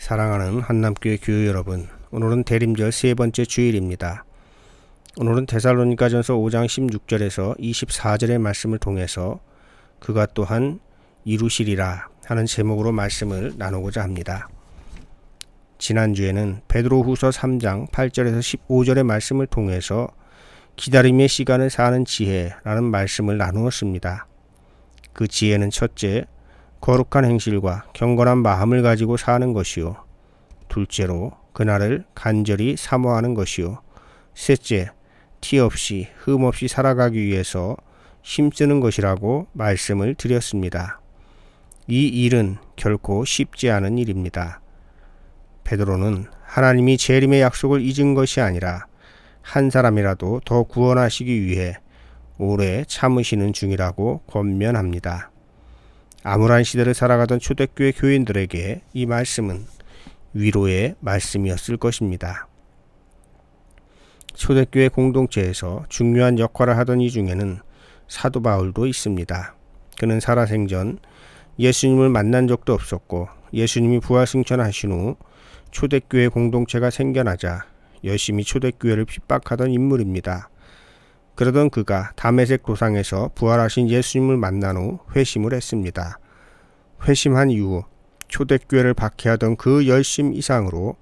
사랑하는 한남교회 교회 여러분, 오늘은 대림절 세 번째 주일입니다. 오늘은 데살로니가전서 5장 16절에서 24절의 말씀을 통해서 그가 또한 이루시리라 하는 제목으로 말씀을 나누고자 합니다. 지난주에는 베드로후서 3장 8절에서 15절의 말씀을 통해서 기다림의 시간을 사는 지혜라는 말씀을 나누었습니다. 그 지혜는 첫째, 거룩한 행실과 경건한 마음을 가지고 사는 것이요. 둘째로, 그날을 간절히 사모하는 것이요. 셋째, 티 없이 흠 없이 살아가기 위해서 힘쓰는 것이라고 말씀을 드렸습니다. 이 일은 결코 쉽지 않은 일입니다. 베드로는 하나님이 재림의 약속을 잊은 것이 아니라 한 사람이라도 더 구원하시기 위해 오래 참으시는 중이라고 권면합니다. 암울한 시대를 살아가던 초대교회 교인들에게 이 말씀은 위로의 말씀이었을 것입니다. 초대교회 공동체에서 중요한 역할을 하던 이 중에는 사도 바울도 있습니다. 그는 살아생전 예수님을 만난 적도 없었고 예수님이 부활승천하신 후 초대교회 공동체가 생겨나자 열심히 초대교회를 핍박하던 인물입니다. 그러던 그가 다메섹 도상에서 부활하신 예수님을 만난 후 회심을 했습니다. 회심한 이후 초대교회를 박해하던 그 열심 이상으로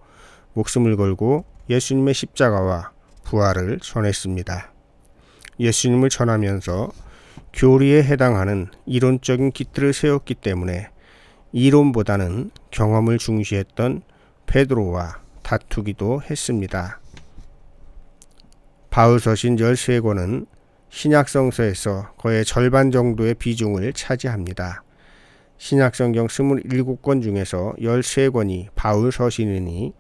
목숨을 걸고 예수님의 십자가와 부활을 전했습니다. 예수님을 전하면서 교리에 해당하는 이론적인 기틀을 세웠기 때문에 이론보다는 경험을 중시했던 베드로와 다투기도 했습니다. 바울 서신 13권은 신약성서에서 거의 절반 정도의 비중을 차지합니다. 신약성경 27권 중에서 13권이 바울 서신이니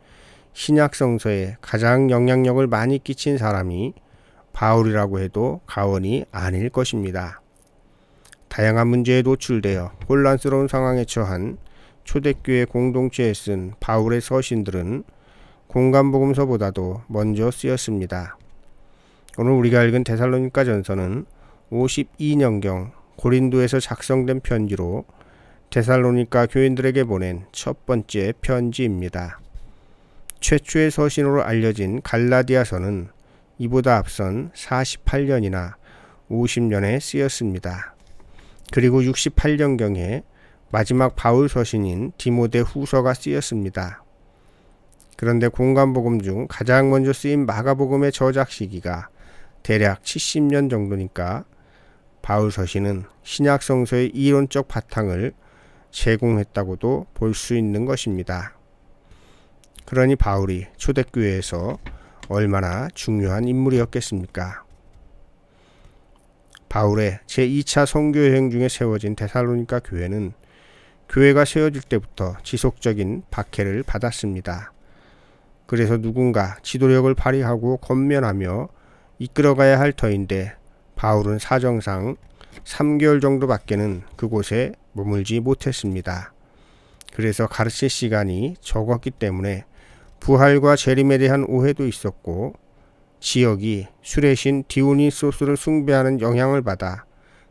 신약성서에 가장 영향력을 많이 끼친 사람이 바울이라고 해도 과언이 아닐 것입니다. 다양한 문제에 노출되어 혼란스러운 상황에 처한 초대교회 공동체에 쓴 바울의 서신들은 공간복음서보다도 먼저 쓰였습니다. 오늘 우리가 읽은 데살로니가전서는 52년경 고린도에서 작성된 편지로 데살로니가 교인들에게 보낸 첫 번째 편지입니다. 최초의 서신으로 알려진 갈라디아서는 이보다 앞선 48년이나 50년에 쓰였습니다. 그리고 68년경에 마지막 바울 서신인 디모데 후서가 쓰였습니다. 그런데 공간복음 중 가장 먼저 쓰인 마가복음의 저작 시기가 대략 70년 정도니까 바울 서신은 신약성서의 이론적 바탕을 제공했다고도 볼 수 있는 것입니다. 그러니 바울이 초대교회에서 얼마나 중요한 인물이었겠습니까? 바울의 제2차 선교여행 중에 세워진 데살로니가 교회는 교회가 세워질 때부터 지속적인 박해를 받았습니다. 그래서 누군가 지도력을 발휘하고 권면하며 이끌어가야 할 터인데 바울은 사정상 3개월 정도밖에는 그곳에 머물지 못했습니다. 그래서 가르칠 시간이 적었기 때문에 부활과 재림에 대한 오해도 있었고 지역이 술의 신 디오니소스를 숭배하는 영향을 받아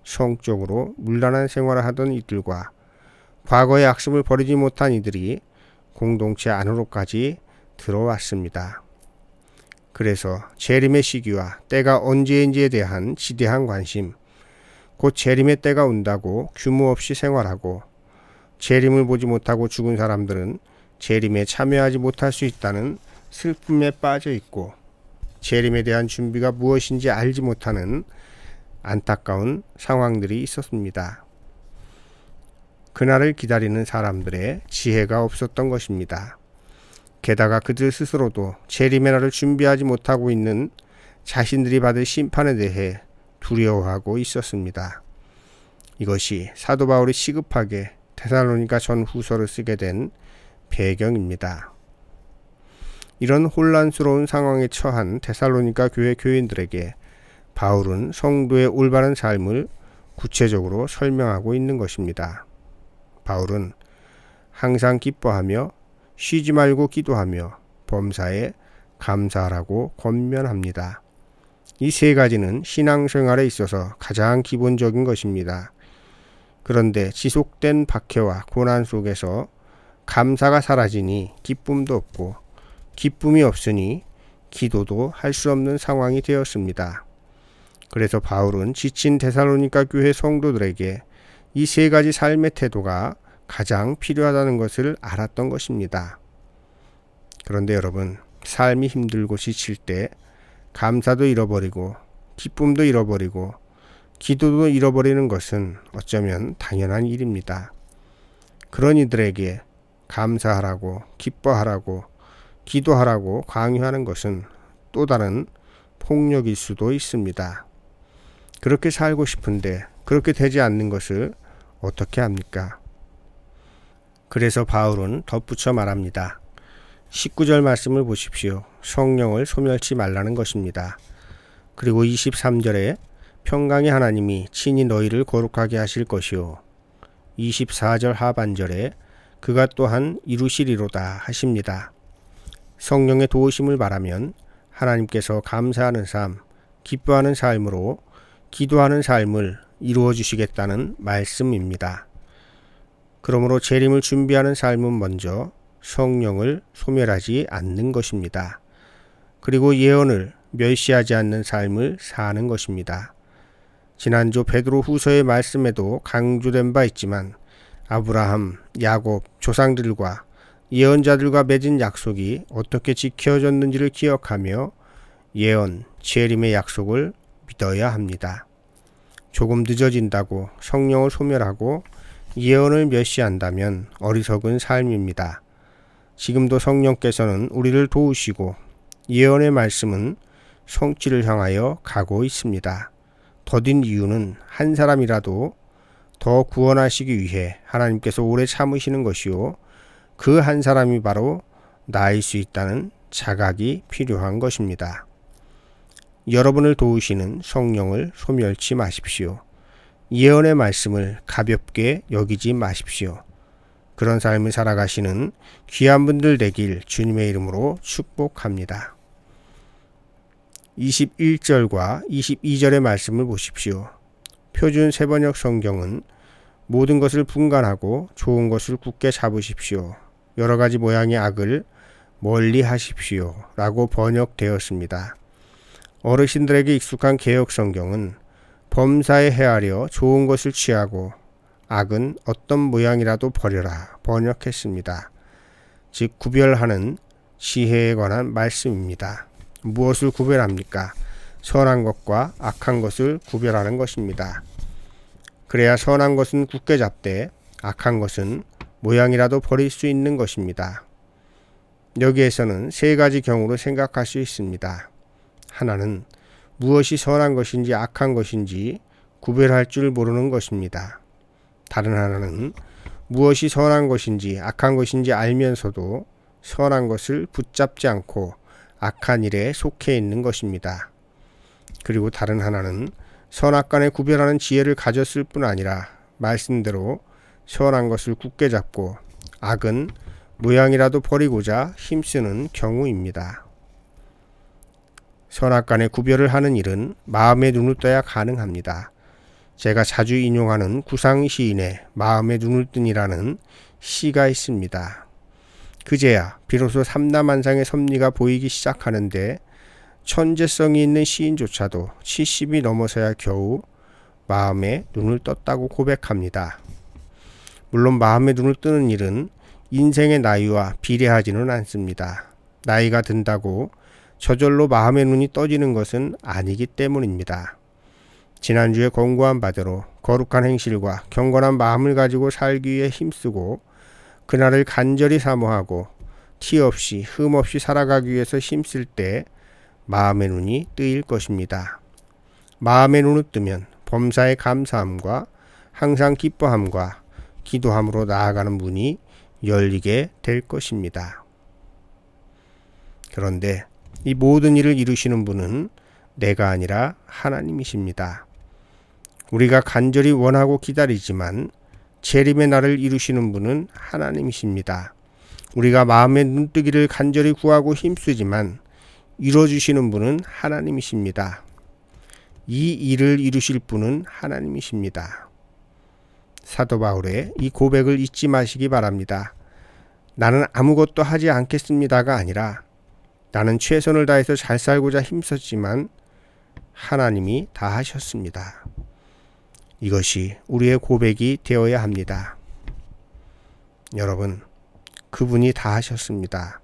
성적으로 문란한 생활을 하던 이들과 과거의 악습을 버리지 못한 이들이 공동체 안으로까지 들어왔습니다. 그래서 재림의 시기와 때가 언제인지에 대한 지대한 관심, 곧 재림의 때가 온다고 규모 없이 생활하고 재림을 보지 못하고 죽은 사람들은 재림에 참여하지 못할 수 있다는 슬픔에 빠져 있고 재림에 대한 준비가 무엇인지 알지 못하는 안타까운 상황들이 있었습니다. 그날을 기다리는 사람들의 지혜가 없었던 것입니다. 게다가 그들 스스로도 재림의 날을 준비하지 못하고 있는 자신들이 받을 심판에 대해 두려워하고 있었습니다. 이것이 사도 바울이 시급하게 데살로니가 전 후서를 쓰게 된 배경입니다. 이런 혼란스러운 상황에 처한 데살로니가 교회 교인들에게 바울은 성도의 올바른 삶을 구체적으로 설명하고 있는 것입니다. 바울은 항상 기뻐하며 쉬지 말고 기도하며 범사에 감사하라고 권면합니다. 이 세 가지는 신앙생활에 있어서 가장 기본적인 것입니다. 그런데 지속된 박해와 고난 속에서 감사가 사라지니 기쁨도 없고 기쁨이 없으니 기도도 할 수 없는 상황이 되었습니다. 그래서 바울은 지친 데살로니가 교회 성도들에게 이 세 가지 삶의 태도가 가장 필요하다는 것을 알았던 것입니다. 그런데 여러분, 삶이 힘들고 지칠 때 감사도 잃어버리고 기쁨도 잃어버리고 기도도 잃어버리는 것은 어쩌면 당연한 일입니다. 그런 이들에게 감사하라고 기뻐하라고 기도하라고 강요하는 것은 또 다른 폭력일 수도 있습니다. 그렇게 살고 싶은데 그렇게 되지 않는 것을 어떻게 합니까? 그래서 바울은 덧붙여 말합니다. 19절 말씀을 보십시오. 성령을 소멸치 말라는 것입니다. 그리고 23절에 평강의 하나님이 친히 너희를 거룩하게 하실 것이요 24절 하반절에 그가 또한 이루시리로다 하십니다. 성령의 도우심을 바라면 하나님께서 감사하는 삶, 기뻐하는 삶으로 기도하는 삶을 이루어 주시겠다는 말씀입니다. 그러므로 재림을 준비하는 삶은 먼저 성령을 소멸하지 않는 것입니다. 그리고 예언을 멸시하지 않는 삶을 사는 것입니다. 지난주 베드로 후서의 말씀에도 강조된 바 있지만 아브라함, 야곱, 조상들과 예언자들과 맺은 약속이 어떻게 지켜졌는지를 기억하며 예언, 재림의 약속을 믿어야 합니다. 조금 늦어진다고 성령을 소멸하고 예언을 멸시한다면 어리석은 삶입니다. 지금도 성령께서는 우리를 도우시고 예언의 말씀은 성취를 향하여 가고 있습니다. 더딘 이유는 한 사람이라도 더 구원하시기 위해 하나님께서 오래 참으시는 것이요 그 한 사람이 바로 나일 수 있다는 자각이 필요한 것입니다. 여러분을 도우시는 성령을 소멸치 마십시오. 예언의 말씀을 가볍게 여기지 마십시오. 그런 삶을 살아가시는 귀한 분들 되길 주님의 이름으로 축복합니다. 21절과 22절의 말씀을 보십시오. 표준 세번역 성경은 모든 것을 분간하고 좋은 것을 굳게 잡으십시오. 여러 가지 모양의 악을 멀리 하십시오. 라고 번역되었습니다. 어르신들에게 익숙한 개역 성경은 범사에 헤아려 좋은 것을 취하고 악은 어떤 모양이라도 버려라 번역했습니다. 즉 구별하는 지혜에 관한 말씀입니다. 무엇을 구별합니까? 선한 것과 악한 것을 구별하는 것입니다. 그래야 선한 것은 굳게 잡되 악한 것은 모양이라도 버릴 수 있는 것입니다. 여기에서는 세 가지 경우로 생각할 수 있습니다. 하나는 무엇이 선한 것인지 악한 것인지 구별할 줄 모르는 것입니다. 다른 하나는 무엇이 선한 것인지 악한 것인지 알면서도 선한 것을 붙잡지 않고 악한 일에 속해 있는 것입니다. 그리고 다른 하나는 선악간에 구별하는 지혜를 가졌을 뿐 아니라 말씀대로 선한 것을 굳게 잡고 악은 모양이라도 버리고자 힘쓰는 경우입니다. 선악간에 구별을 하는 일은 마음의 눈을 떠야 가능합니다. 제가 자주 인용하는 구상 시인의 마음의 눈을 뜬이라는 시가 있습니다. 그제야 비로소 삼라만상의 섭리가 보이기 시작하는데 천재성이 있는 시인조차도 70이 넘어서야 겨우 마음의 눈을 떴다고 고백합니다. 물론 마음의 눈을 뜨는 일은 인생의 나이와 비례하지는 않습니다. 나이가 든다고 저절로 마음의 눈이 떠지는 것은 아니기 때문입니다. 지난주에 권고한 바대로 거룩한 행실과 경건한 마음을 가지고 살기 위해 힘쓰고 그날을 간절히 사모하고 티 없이 흠 없이 살아가기 위해서 힘쓸 때 마음의 눈이 뜨일 것입니다. 마음의 눈을 뜨면 범사에 감사함과 항상 기뻐함과 기도함으로 나아가는 문이 열리게 될 것입니다. 그런데 이 모든 일을 이루시는 분은 내가 아니라 하나님이십니다. 우리가 간절히 원하고 기다리지만 재림의 날을 이루시는 분은 하나님이십니다. 우리가 마음의 눈뜨기를 간절히 구하고 힘쓰지만 이루어주시는 분은 하나님이십니다. 이 일을 이루실 분은 하나님이십니다. 사도 바울의 이 고백을 잊지 마시기 바랍니다. 나는 아무것도 하지 않겠습니다가 아니라 나는 최선을 다해서 잘 살고자 힘썼지만 하나님이 다 하셨습니다. 이것이 우리의 고백이 되어야 합니다. 여러분, 그분이 다 하셨습니다.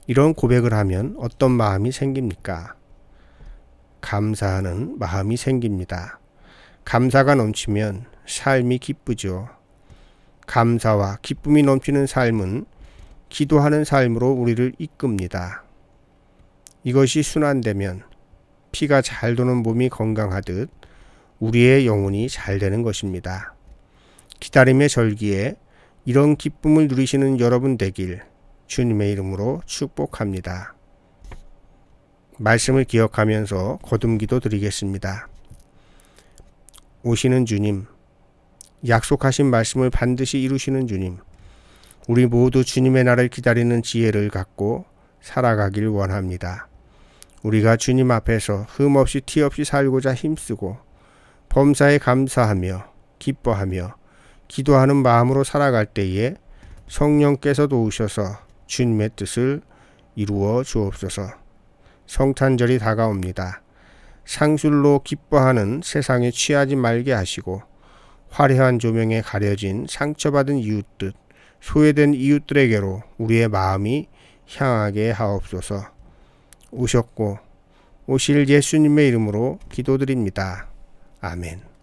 이런 고백을 하면 어떤 마음이 생깁니까? 감사하는 마음이 생깁니다. 감사가 넘치면 삶이 기쁘죠. 감사와 기쁨이 넘치는 삶은 기도하는 삶으로 우리를 이끕니다. 이것이 순환되면 피가 잘 도는 몸이 건강하듯 우리의 영혼이 잘 되는 것입니다. 기다림의 절기에 이런 기쁨을 누리시는 여러분 되길 주님의 이름으로 축복합니다. 말씀을 기억하면서 거듭기도 드리겠습니다. 오시는 주님, 약속하신 말씀을 반드시 이루시는 주님, 우리 모두 주님의 날을 기다리는 지혜를 갖고 살아가길 원합니다. 우리가 주님 앞에서 흠없이 티없이 살고자 힘쓰고 범사에 감사하며 기뻐하며 기도하는 마음으로 살아갈 때에 성령께서 도우셔서 주님의 뜻을 이루어 주옵소서. 성탄절이 다가옵니다. 상술로 기뻐하는 세상에 취하지 말게 하시고 화려한 조명에 가려진 상처받은 이웃들, 소외된 이웃들에게로 우리의 마음이 향하게 하옵소서. 오셨고 오실 예수님의 이름으로 기도드립니다. 아멘.